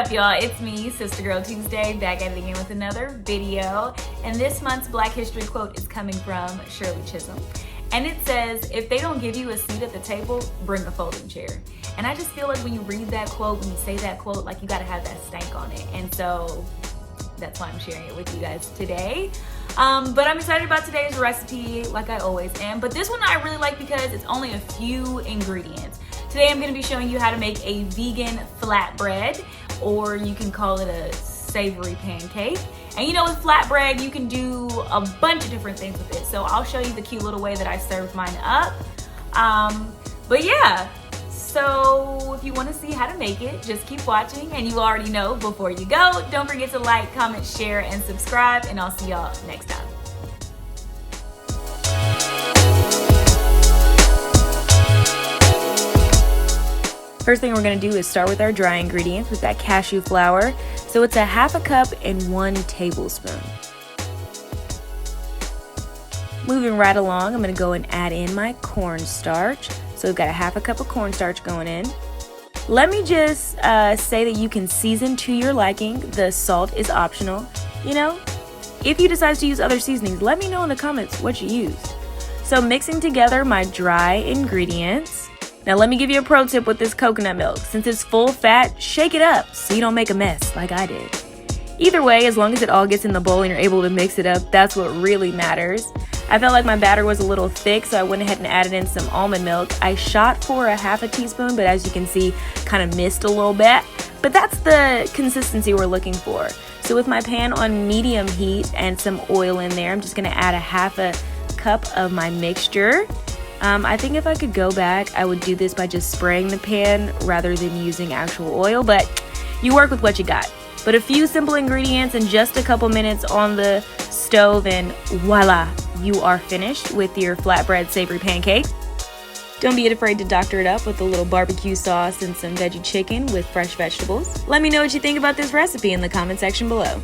up, y'all? It's me, Sister Girl Tuesday, back at it again with another video. And this month's Black History quote is coming from Shirley Chisholm. And it says, if they don't give you a seat at the table, bring a folding chair. And I just feel like when you read that quote, when you say that quote, like you gotta have that stank on it. And so that's why I'm sharing it with you guys today. But I'm excited about today's recipe, like I always am. But this one I really like because it's only a few ingredients. Today I'm gonna be showing you how to make a vegan flatbread, or you can call it a savory pancake. And you know, with flatbread, you can do a bunch of different things with it. So I'll show you the cute little way that I served mine up. But yeah, so if you wanna see how to make it, just keep watching. And you already know, before you go, don't forget to like, comment, share, and subscribe. And I'll see y'all next time. First thing we're gonna do is start with our dry ingredients. We've got cashew flour. So it's a half a cup and 1 tablespoon. Moving right along, I'm gonna go and add in my cornstarch. So we've got a half a cup of cornstarch going in. Let me just say that you can season to your liking. The salt is optional. You know, if you decide to use other seasonings, let me know in the comments what you used. So mixing together my dry ingredients. Now let me give you a pro tip with this coconut milk. Since it's full fat, shake it up so you don't make a mess like I did. Either way, as long as it all gets in the bowl and you're able to mix it up, that's what really matters. I felt like my batter was a little thick, so I went ahead and added in some almond milk. I shot for a half a teaspoon, but as you can see, kind of missed a little bit. But that's the consistency we're looking for. So with my pan on medium heat and some oil in there, I'm just gonna add a half a cup of my mixture. I think if I could go back, I would do this by just spraying the pan rather than using actual oil, but you work with what you got. But a few simple ingredients and just a couple minutes on the stove and voila, you are finished with your flatbread savory pancake. Don't be afraid to doctor it up with a little barbecue sauce and some veggie chicken with fresh vegetables. Let me know what you think about this recipe in the comment section below.